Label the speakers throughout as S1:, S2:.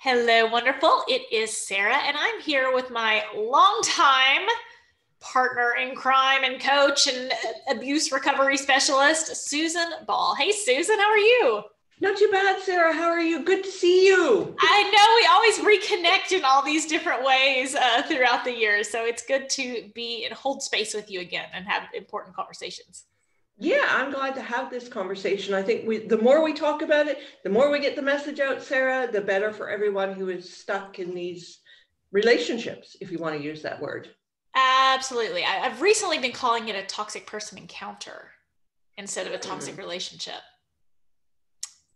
S1: Hello, wonderful. It is Sarah, and I'm here with my longtime partner in crime and coach and abuse recovery specialist, Susan Ball. Hey, Susan, how are you?
S2: Not too bad, Sarah. How are you? Good to see you.
S1: I know we always reconnect in all these different ways throughout the years, so it's good to be and hold space with you again and have important conversations.
S2: Yeah, I'm glad to have this conversation. I think the more we talk about it, the more we get the message out, Sarah, the better for everyone who is stuck in these relationships, if you want to use that word.
S1: Absolutely. I've recently been calling it a toxic person encounter instead of a toxic relationship.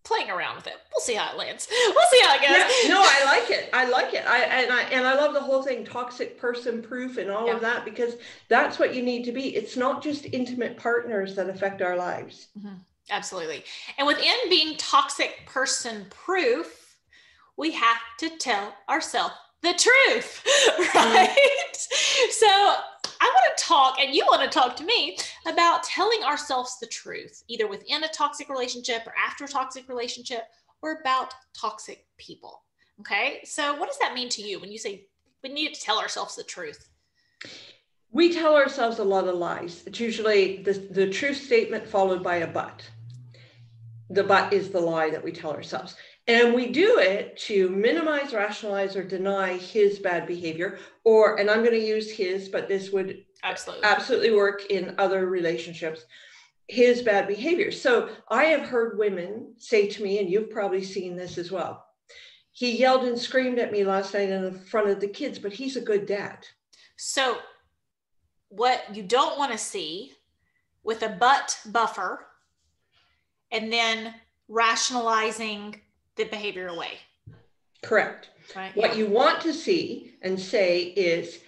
S1: Playing around with it. We'll see how it lands. We'll see how it goes.
S2: Yeah, no, I like it. I like it. I love the whole thing, toxic person proof and all of that, because that's what you need to be. It's not just intimate partners that affect our lives.
S1: Mm-hmm. Absolutely. And within being toxic person proof, we have to tell ourselves the truth, right? So I want to talk, and you want to talk to me about telling ourselves the truth, either within a toxic relationship or after a toxic relationship, or about toxic people. Okay. So what does that mean to you when you say we need to tell ourselves the truth?
S2: We tell ourselves a lot of lies. It's usually the truth statement followed by a but. The but is the lie that we tell ourselves. And we do it to minimize, rationalize, or deny his bad behavior, and I'm going to use his, but this would absolutely work in other relationships, his bad behavior. So I have heard women say to me, and you've probably seen this as well, he yelled and screamed at me last night in front of the kids, but he's a good dad.
S1: So what you don't want to see with a but buffer and then rationalizing the behavior away.
S2: Correct.
S1: Right.
S2: What you want to see and say is,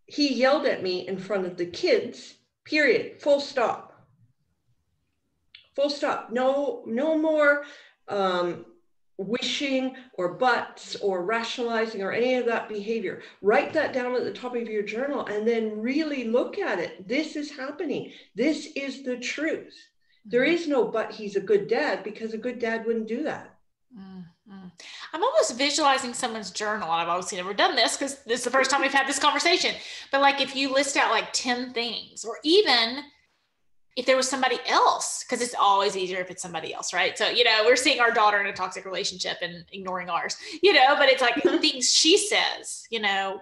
S2: he yelled at me in front of the kids, period, full stop. Full stop. No more wishing or buts or rationalizing or any of that behavior. Write that down at the top of your journal and then really look at it. This is happening. This is the truth. There is no but he's a good dad, because a good dad wouldn't do that.
S1: I'm almost visualizing someone's journal. I've obviously never done this because this is the first time we've had this conversation. But like if you list out like 10 things, or even if there was somebody else, because it's always easier if it's somebody else, right? So, we're seeing our daughter in a toxic relationship and ignoring ours, but it's like things she says,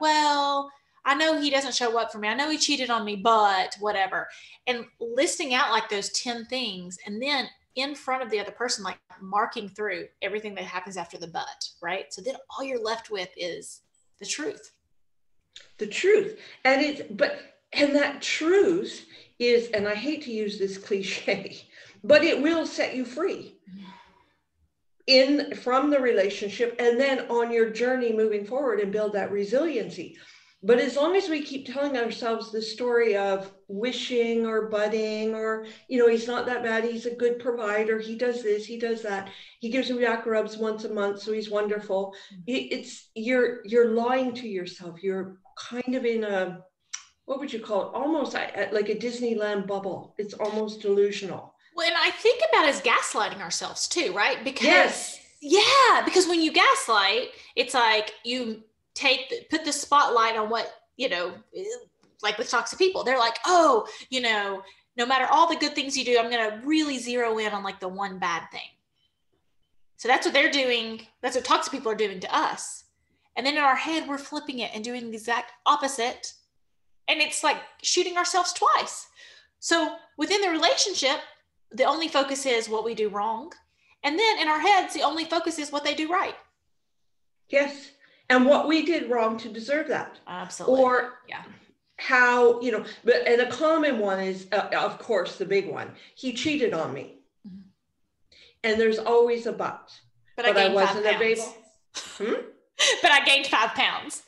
S1: well, I know he doesn't show up for me. I know he cheated on me, but whatever. And listing out like those 10 things, and then in front of the other person, like marking through everything that happens after the but, right? So then all you're left with is the truth.
S2: The truth. And that truth is, and I hate to use this cliche, but it will set you free from the relationship and then on your journey moving forward and build that resiliency. But as long as we keep telling ourselves the story of wishing or budding, or, he's not that bad, he's a good provider, he does this, he does that, he gives me back rubs once a month, so he's wonderful. You're lying to yourself. You're kind of in a, what would you call it? Almost like a Disneyland bubble. It's almost delusional.
S1: Well, and I think about it as gaslighting ourselves too, right? Because
S2: yes.
S1: Yeah, because when you gaslight, it's like you put the spotlight on what, like with toxic people, they're like, oh, no matter all the good things you do, I'm going to really zero in on like the one bad thing. So that's what they're doing. That's what toxic people are doing to us. And then in our head, we're flipping it and doing the exact opposite. And it's like shooting ourselves twice. So within the relationship, the only focus is what we do wrong. And then in our heads, the only focus is what they do right.
S2: Yes. And what we did wrong to deserve that.
S1: Absolutely.
S2: Or how, and a common one is, of course, the big one. He cheated on me. Mm-hmm. And there's always a but.
S1: But I wasn't available. But I gained 5 pounds.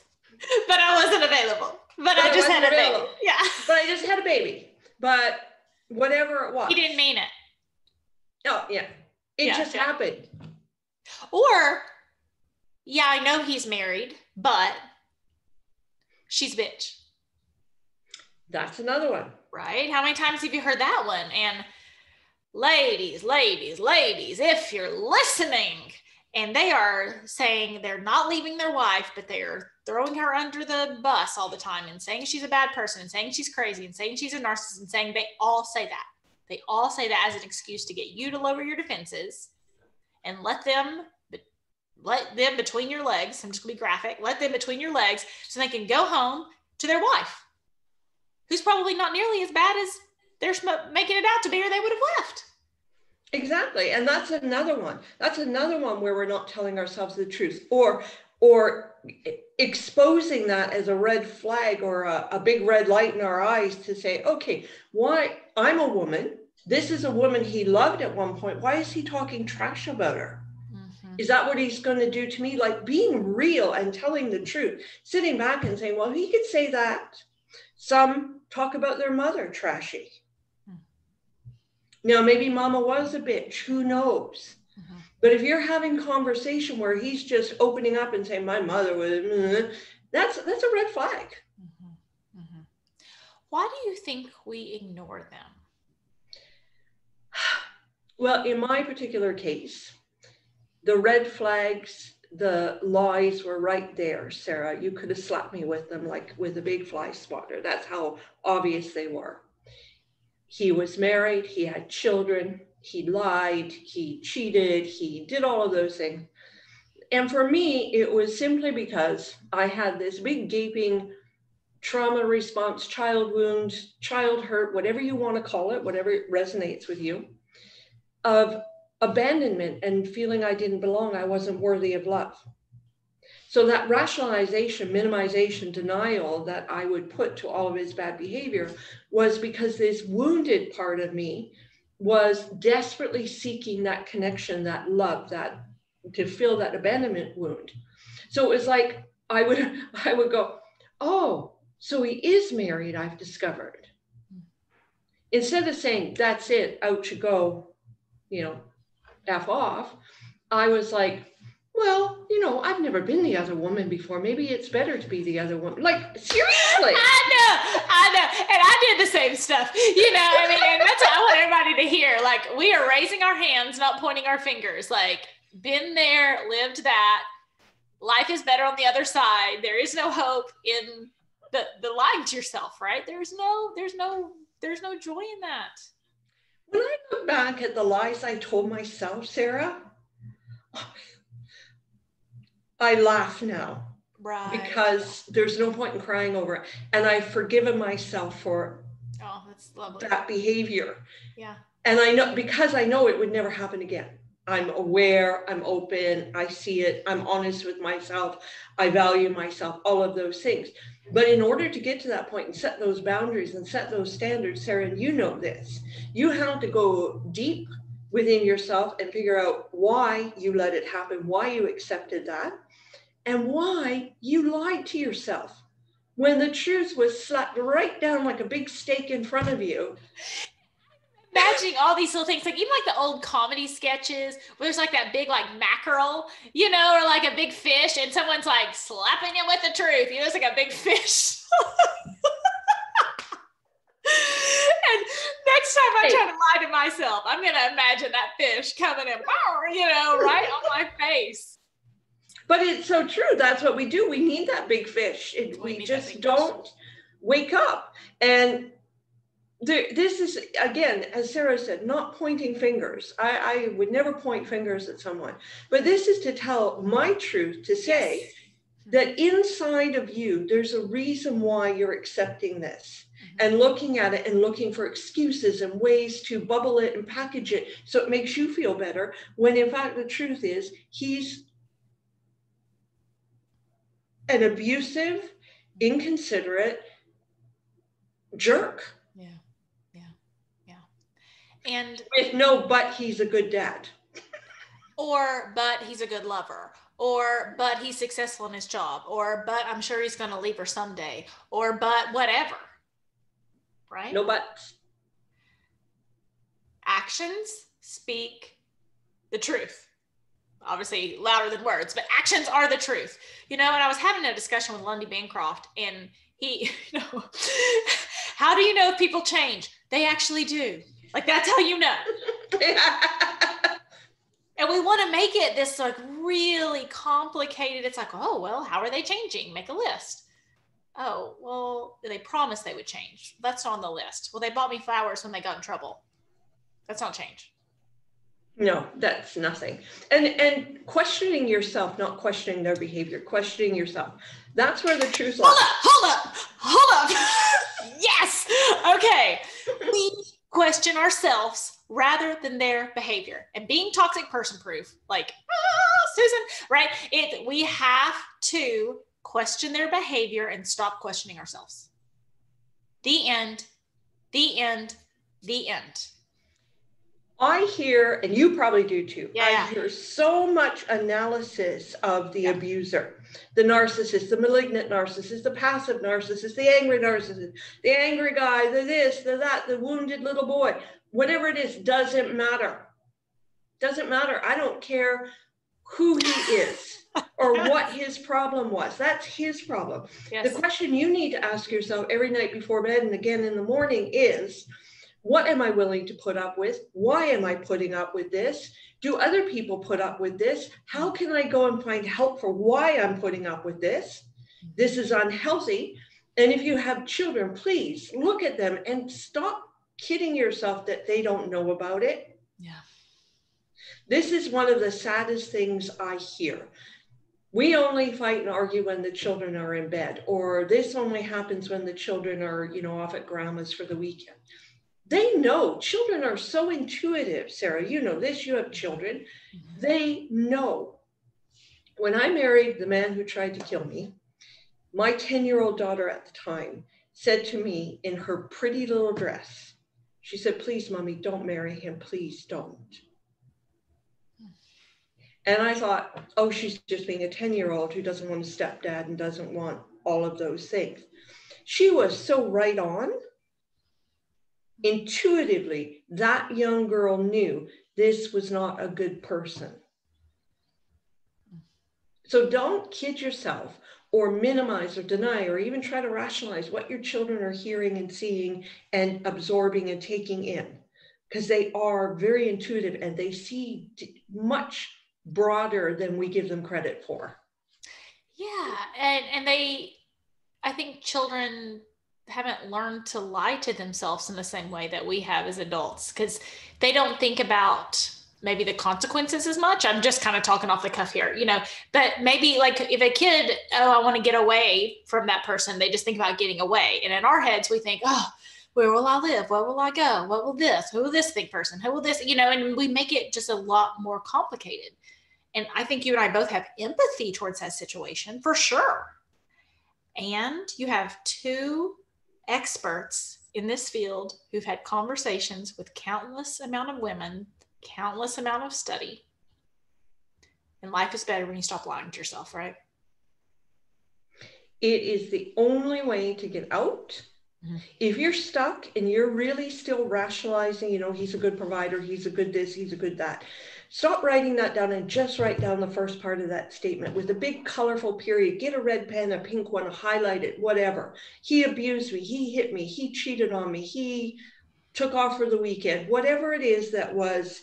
S1: But I wasn't available. But I just had a baby. Yeah.
S2: But I just had a baby. But whatever it was.
S1: He didn't mean it.
S2: Oh, yeah. It just happened.
S1: Or, yeah, I know he's married, but she's a bitch.
S2: That's another one.
S1: Right? How many times have you heard that one? And ladies, if you're listening and they are saying they're not leaving their wife, but they're throwing her under the bus all the time and saying she's a bad person and saying she's crazy and saying she's a narcissist and saying they all say that. They all say that as an excuse to get you to lower your defenses and let them between your legs. I'm just gonna be graphic. Let them between your legs so they can go home to their wife, who's probably not nearly as bad as they're making it out to be, or they would have left.
S2: Exactly. And that's another one. That's another one where we're not telling ourselves the truth, or exposing that as a red flag or a big red light in our eyes to say, okay, why? I'm a woman. This is a woman he loved at one point. Why is he talking trash about her? Mm-hmm. Is that what he's going to do to me? Like being real and telling the truth, sitting back and saying, well, he could say that. Some talk about their mother trashy. Now, maybe mama was a bitch, who knows? Mm-hmm. But if you're having conversation where he's just opening up and saying, my mother was, that's a red flag. Mm-hmm.
S1: Mm-hmm. Why do you think we ignore them?
S2: Well, in my particular case, the red flags, the lies were right there, Sarah. You could have slapped me with them like with a big fly swatter. That's how obvious they were. He was married, he had children, he lied, he cheated, he did all of those things. And for me, it was simply because I had this big gaping trauma response, child wound, child hurt, whatever you want to call it, whatever resonates with you, of abandonment and feeling I didn't belong, I wasn't worthy of love. So that rationalization, minimization, denial that I would put to all of his bad behavior was because this wounded part of me was desperately seeking that connection, that love, that to fill that abandonment wound. So it was like I would go, oh, so he is married, I've discovered. Instead of saying, that's it, out you go, F off, I was like, well, I've never been the other woman before. Maybe it's better to be the other woman. Like, seriously.
S1: I know. And I did the same stuff, and that's what I want everybody to hear. Like, we are raising our hands, not pointing our fingers. Like, been there, lived that. Life is better on the other side. There is no hope in the lying to yourself, right? There's no joy in that.
S2: When I look back at the lies I told myself, Sarah, I laugh now. Right. Because there's no point in crying over it. And I've forgiven myself for
S1: that's lovely.
S2: That behavior.
S1: Yeah.
S2: And I know, because I know it would never happen again. I'm aware, I'm open, I see it, I'm honest with myself, I value myself, all of those things. But in order to get to that point and set those boundaries and set those standards, Sarah, and you know this, you have to go deep within yourself and figure out why you let it happen, why you accepted that, and why you lied to yourself when the truth was slapped right down like a big steak in front of you.
S1: Imagining all these little things, like even like the old comedy sketches where there's like that big like mackerel, or like a big fish, and someone's like slapping him with the truth. It's like a big fish. And next time I try to lie to myself, I'm going to imagine that fish coming in, right on my face.
S2: But it's so true. That's what we do. We need that big fish. We just don't wake up. And this is, again, as Sarah said, not pointing fingers. I would never point fingers at someone. But this is to tell my truth, to say that inside of you, there's a reason why you're accepting this. And looking at it and looking for excuses and ways to bubble it and package it so it makes you feel better, when in fact the truth is he's an abusive, inconsiderate jerk.
S1: Yeah. And
S2: with no, but he's a good dad.
S1: Or, but he's a good lover. Or, but he's successful in his job. Or, but I'm sure he's going to leave her someday. Or, but whatever. Right?
S2: No buts.
S1: Actions speak the truth. Obviously louder than words, but actions are the truth. And I was having a discussion with Lundy Bancroft, and he, how do you know if people change? They actually do. Like, that's how you know. And we want to make it this like really complicated. It's like, oh, well, how are they changing? Make a list. Oh, well, they promised they would change. That's not on the list. Well, they bought me flowers when they got in trouble. That's not change.
S2: No, that's nothing. And questioning yourself, not questioning their behavior, questioning yourself. That's where the truth lies.
S1: Hold up. Yes. Okay. We question ourselves rather than their behavior. And being toxic person proof, like Susan, right? We have to question their behavior and stop questioning ourselves. The end. The end. The end.
S2: I hear, and you probably do too, I hear so much analysis of the abuser, the narcissist, the malignant narcissist, the passive narcissist, the angry narcissist, the angry guy, the this, the that, the wounded little boy, whatever it is, doesn't matter. Doesn't matter. I don't care who he is or what his problem was. That's his problem. Yes. The question you need to ask yourself every night before bed and again in the morning is, what am I willing to put up with? Why am I putting up with this? Do other people put up with this? How can I go and find help for why I'm putting up with this? This is unhealthy. And if you have children, please look at them and stop kidding yourself that they don't know about it.
S1: Yeah.
S2: This is one of the saddest things I hear. We only fight and argue when the children are in bed, or this only happens when the children are, off at grandma's for the weekend. They know. Children are so intuitive, Sarah. You know this, you have children. They know. When I married the man who tried to kill me, my 10-year-old daughter at the time said to me in her pretty little dress, she said, please, Mommy, don't marry him. Please don't. And I thought, oh, she's just being a 10-year-old who doesn't want a stepdad and doesn't want all of those things. She was so right on. Intuitively, that young girl knew this was not a good person. So don't kid yourself or minimize or deny or even try to rationalize what your children are hearing and seeing and absorbing and taking in, because they are very intuitive and they see much broader than we give them credit for.
S1: Yeah, and I think children haven't learned to lie to themselves in the same way that we have as adults, because they don't think about maybe the consequences as much. I'm just kind of talking off the cuff here, but maybe like if a kid, I want to get away from that person, they just think about getting away. And in our heads, we think, oh, where will I live? Where will I go? What will this? Who will this think person? Who will this, and we make it just a lot more complicated. And I think you and I both have empathy towards that situation for sure. And you have two experts in this field who've had conversations with countless amount of women, countless amount of study. And life is better when you stop lying to yourself, right?
S2: It is the only way to get out. Mm-hmm. If you're stuck and you're really still rationalizing, he's a good provider, he's a good this, he's a good that. Stop writing that down and just write down the first part of that statement with a big colorful period. Get a red pen, a pink one, highlight it, whatever. He abused me, he hit me, he cheated on me, he took off for the weekend, whatever it is that was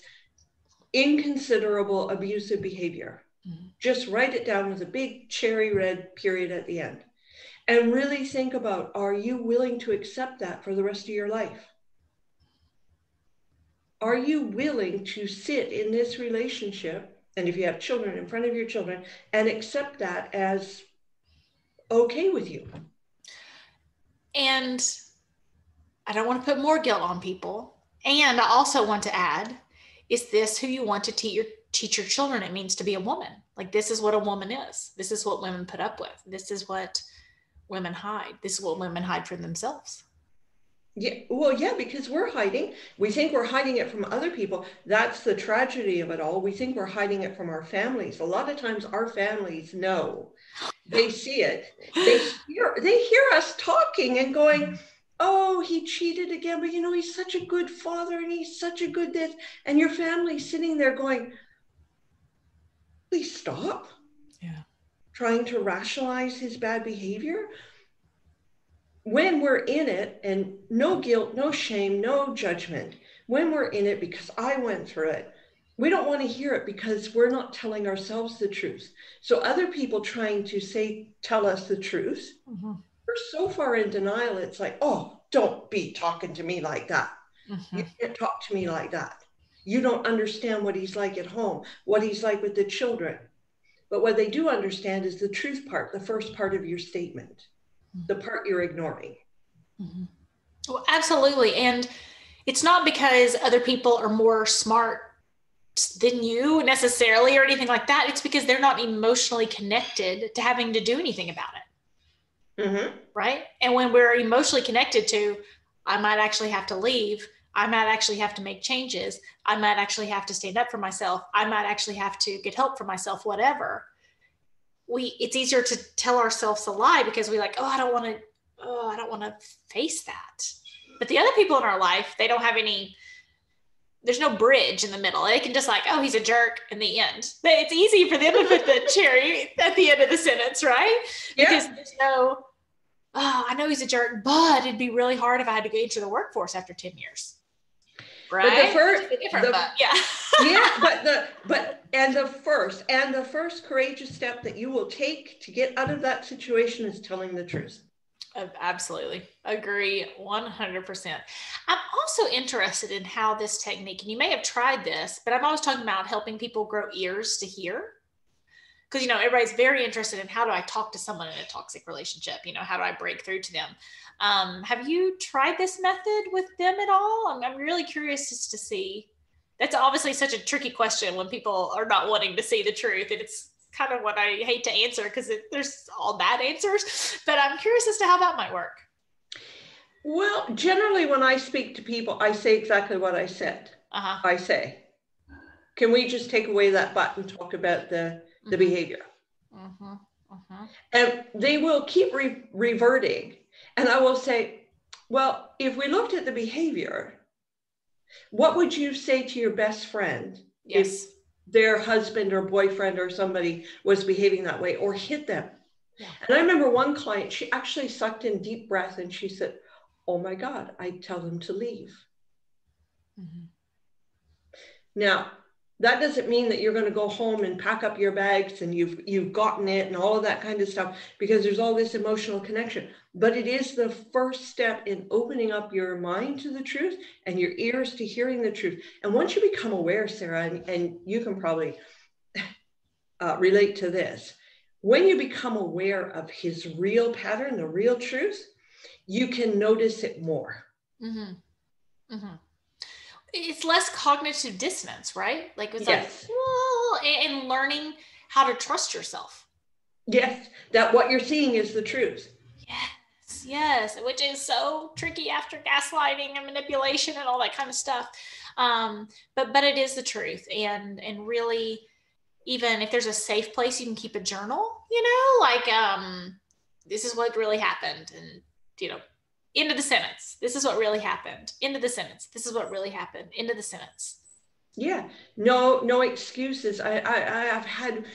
S2: inconsiderable abusive behavior. Mm-hmm. Just write it down with a big cherry red period at the end. And really think about, are you willing to accept that for the rest of your life? Are you willing to sit in this relationship, and if you have children, in front of your children, and accept that as okay with you?
S1: And I don't want to put more guilt on people. And I also want to add, is this who you want to teach your children it means to be a woman? Like, this is what a woman is. This is what women put up with. This is what women hide. This is what women hide from themselves.
S2: Yeah, well, yeah, because we're hiding. We think we're hiding it from other people. That's the tragedy of it all. We think we're hiding it from our families. A lot of times our families know. They see it. They hear us talking and going, oh, he cheated again, but he's such a good father and he's such a good this. And your family's sitting there going, please stop.
S1: Yeah.
S2: Trying to rationalize his bad behavior. When we're in it, and no guilt, no shame, no judgment, when we're in it, because I went through it, we don't want to hear it because we're not telling ourselves the truth. So other people trying to tell us the truth, we're so far in denial. It's like, oh, don't be talking to me like that. You can't talk to me like that. You don't understand what he's like at home, what he's like with the children. But what they do understand is the truth part, the first part of your statement, the part you're ignoring.
S1: Well, absolutely. And it's not because other people are more smart than you necessarily or anything like that. It's because they're not emotionally connected to having to do anything about it. Right. And when we're emotionally connected to, I might actually have to leave. I might actually have to make changes. I might actually have to stand up for myself. I might actually have to get help for myself, whatever. It's easier to tell ourselves a lie because we like, I don't want to face that. But the other people in our life, they don't have there's no bridge in the middle. They can just like, oh, he's a jerk in the end. It's easy for them to put the cherry at the end of the sentence, right? Yeah. Because there's no, I know he's a jerk, but it'd be really hard if I had to go into the workforce after 10 years. Right?
S2: The first courageous step that you will take to get out of that situation is telling the truth.
S1: Absolutely. Agree 100%. I'm also interested in how this technique, and you may have tried this, but I'm always talking about helping people grow ears to hear. Because, everybody's very interested in how do I talk to someone in a toxic relationship? How do I break through to them? Have you tried this method with them at all? I'm really curious just to see. That's obviously such a tricky question when people are not wanting to see the truth. And it's kind of what I hate to answer because there's all bad answers, but I'm curious as to how that might work.
S2: Well, generally when I speak to people, I say exactly what I said. I say, can we just take away that but and talk about the behavior? And they will keep reverting. And I will say, well, if we looked at the behavior, what would you say to your best friend if their husband or boyfriend or somebody was behaving that way or hit them? Yeah. And I remember one client, she actually sucked in deep breath and she said, oh my God, I'd tell them to leave. Now, that doesn't mean that you're going to go home and pack up your bags and you've gotten it and all of that kind of stuff, because there's all this emotional connection. But it is the first step in opening up your mind to the truth and your ears to hearing the truth. And once you become aware, Sarah, and you can probably relate to this, when you become aware of his real pattern, the real truth, you can notice it more.
S1: It's less cognitive dissonance, right? Like it's like, whoa, and learning how to trust yourself.
S2: Yes, that what you're seeing is the truth.
S1: Yes, which is so tricky after gaslighting and manipulation and all that kind of stuff. But it is the truth, and really, even if there's a safe place you can keep a journal, this is what really happened, and end of the sentence. This is what really happened. End of the sentence. This is what really happened. End of the sentence.
S2: Yeah. No excuses. I've had,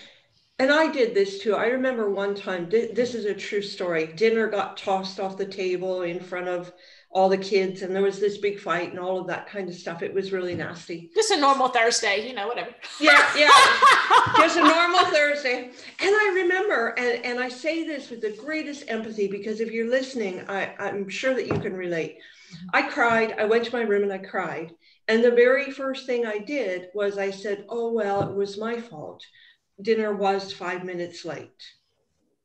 S2: and I did this too. I remember one time, this is a true story. Dinner got tossed off the table in front of all the kids, and there was this big fight and all of that kind of stuff. It was really nasty.
S1: Just a normal Thursday, whatever.
S2: Yeah. Just a normal Thursday. And I remember, and I say this with the greatest empathy, because if you're listening, I'm sure that you can relate. I cried. I went to my room and I cried. And the very first thing I did was I said, oh, well, it was my fault. Dinner was 5 minutes late.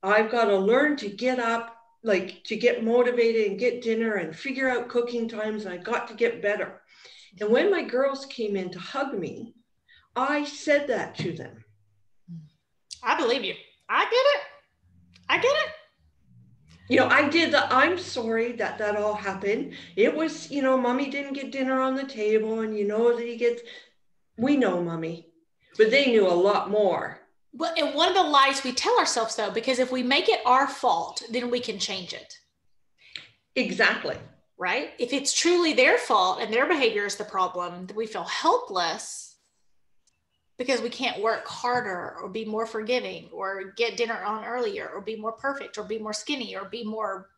S2: I've got to learn to get up, to get motivated and get dinner and figure out cooking times. And I got to get better. And when my girls came in to hug me, I said that to them.
S1: I believe you. I get it.
S2: I did I'm sorry that all happened. It was, mommy didn't get dinner on the table, and that we know mommy, but they knew a lot more.
S1: Well, and one of the lies we tell ourselves, though, because if we make it our fault, then we can change it.
S2: Exactly.
S1: Right? If it's truly their fault and their behavior is the problem, then we feel helpless because we can't work harder or be more forgiving or get dinner on earlier or be more perfect or be more skinny or be more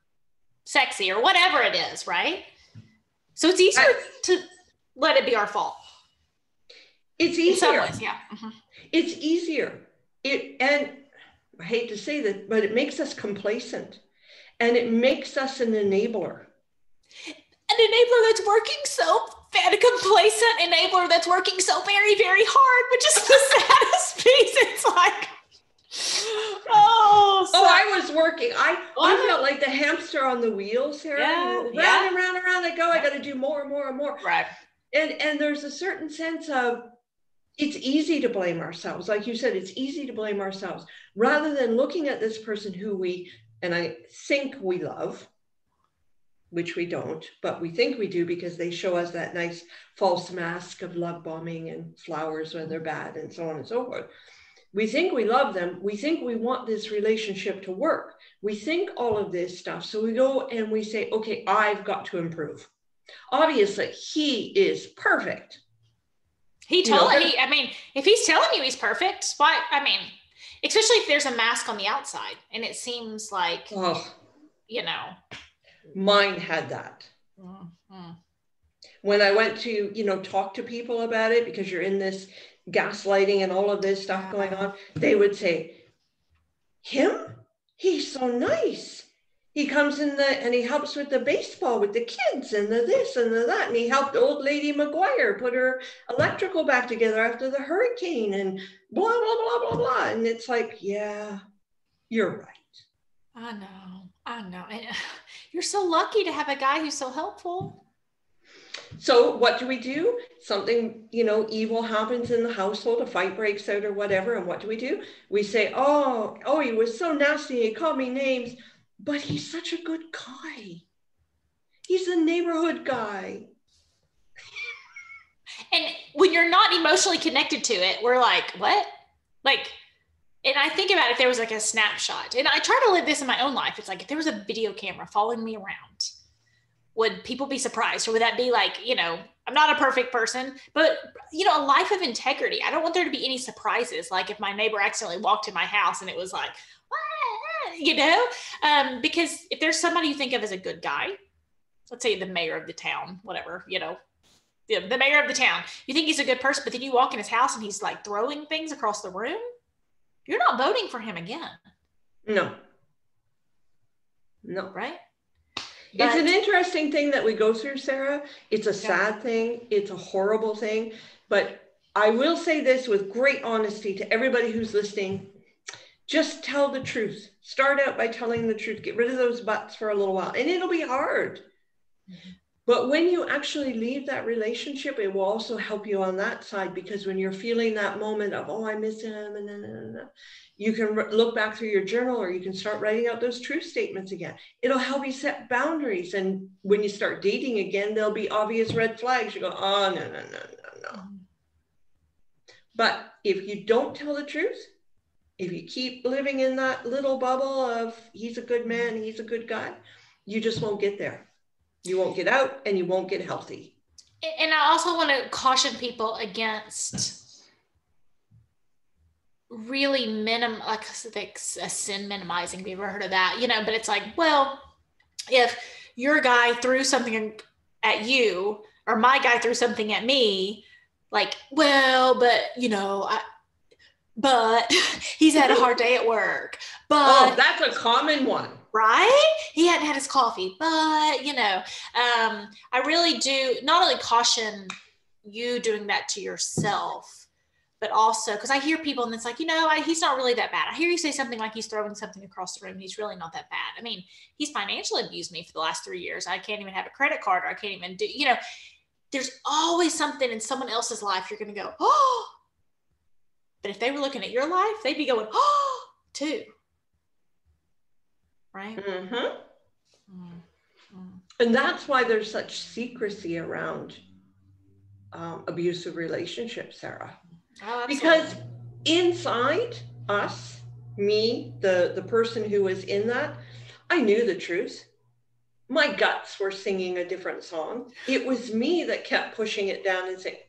S1: sexy or whatever it is, right? So it's easier to let it be our fault.
S2: It's
S1: In some
S2: easier.
S1: ways, yeah.
S2: It's easier. And I hate to say that, but it makes us complacent, and it makes us an enabler.
S1: An enabler that's working so bad, a complacent enabler that's working so very, very hard, which is the saddest piece. It's like,
S2: I was working. I felt like the hamster on the wheel, Sarah. Round and round and round I go. I got to do more and more and more.
S1: Right.
S2: And there's a certain sense of, it's easy to blame ourselves. Like you said, it's easy to blame ourselves rather than looking at this person who and I think we love, which we don't, but we think we do because they show us that nice false mask of love bombing and flowers when they're bad and so on and so forth. We think we love them. We think we want this relationship to work. We think all of this stuff. So we go and we say, okay, I've got to improve. Obviously, he is perfect.
S1: I mean, if he's telling you he's perfect, why? I mean, especially if there's a mask on the outside and it seems like,
S2: Mine had that. Mm-hmm. When I went to, talk to people about it, because you're in this gaslighting and all of this stuff going on, they would say, him? He's so nice. He comes in and he helps with the baseball with the kids and the this and the that. And he helped old lady McGuire put her electrical back together after the hurricane and blah, blah, blah, blah, blah. And it's like, yeah, you're right.
S1: I know. And you're so lucky to have a guy who's so helpful.
S2: So what do? Something, evil happens in the household, a fight breaks out or whatever. And what do? We say, oh, he was so nasty. He called me names. But he's such a good guy. He's a neighborhood guy.
S1: And when you're not emotionally connected to it, we're like, what? And I think about if there was like a snapshot, and I try to live this in my own life. It's like, if there was a video camera following me around, would people be surprised? Or would that be like, I'm not a perfect person, but a life of integrity. I don't want there to be any surprises. Like if my neighbor accidentally walked in my house and it was like, because if there's somebody you think of as a good guy, let's say the mayor of the town, whatever, the mayor of the town, you think he's a good person, but then you walk in his house and he's like throwing things across the room. You're not voting for him again.
S2: No.
S1: Right?
S2: It's an interesting thing that we go through, Sarah. It's a sad thing. It's a horrible thing. But I will say this with great honesty to everybody who's listening. Just tell the truth. Start out by telling the truth. Get rid of those buts for a little while. And it'll be hard. Mm-hmm. But when you actually leave that relationship, it will also help you on that side, because when you're feeling that moment of, I miss him, and you can look back through your journal, or you can start writing out those truth statements again. It'll help you set boundaries. And when you start dating again, there'll be obvious red flags. You go, oh, no. Mm-hmm. But if you don't tell the truth, if you keep living in that little bubble of he's a good man, he's a good guy, you just won't get there. You won't get out and you won't get healthy.
S1: And I also want to caution people against really like a sin minimizing. Have you ever heard of that? But it's like, well, if your guy threw something at you or my guy threw something at me, like, well, but he's had a hard day at work. But
S2: that's a common one.
S1: Right? He hadn't had his coffee, but I really do not only caution you doing that to yourself, but also because I hear people and it's like, he's not really that bad. I hear you say something like he's throwing something across the room. He's really not that bad. I mean, he's financially abused me for the last 3 years. I can't even have a credit card, or I can't even do, there's always something in someone else's life you're going to go, oh, but if they were looking at your life, they'd be going, oh, too. Right?
S2: Mm-hmm. Mm-hmm. And that's why there's such secrecy around abusive relationships, Sarah.
S1: Oh,
S2: because inside us, me, the person who was in that, I knew the truth. My guts were singing a different song. It was me that kept pushing it down and saying,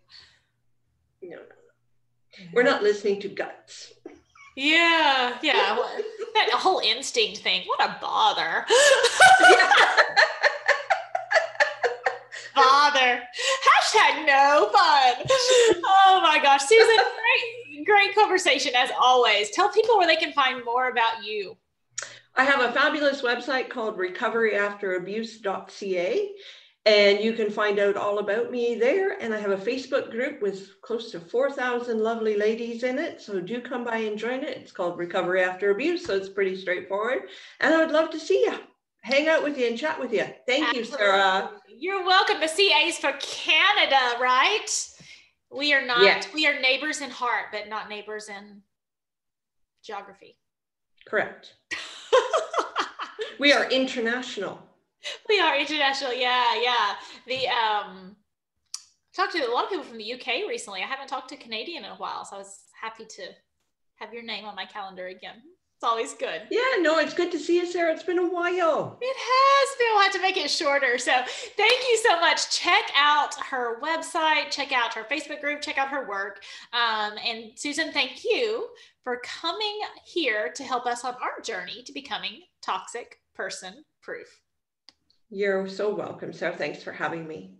S2: no. We're not listening to guts.
S1: Yeah. That whole instinct thing, what a bother. bother. Hashtag no fun. Oh my gosh, Susan, great conversation as always. Tell people where they can find more about you.
S2: I have a fabulous website called recoveryafterabuse.ca, and you can find out all about me there. And I have a Facebook group with close to 4,000 lovely ladies in it. So do come by and join it. It's called Recovery After Abuse. So it's pretty straightforward. And I would love to see you, hang out with you and chat with you. Thank you, Sarah.
S1: You're welcome. The CA's for Canada, right? We are not, yes. We are neighbors in heart, but not neighbors in geography.
S2: Correct. We are international.
S1: We are international. Yeah. Talked to a lot of people from the UK recently. I haven't talked to Canadian in a while, so I was happy to have your name on my calendar again. It's always good.
S2: Yeah, no, it's good to see you, Sarah. It's been a while.
S1: It has been. We'll have to make it shorter. So thank you so much. Check out her website, check out her Facebook group, check out her work. And Susan, thank you for coming here to help us on our journey to becoming toxic person proof.
S2: You're so welcome, Sarah. Thanks for having me.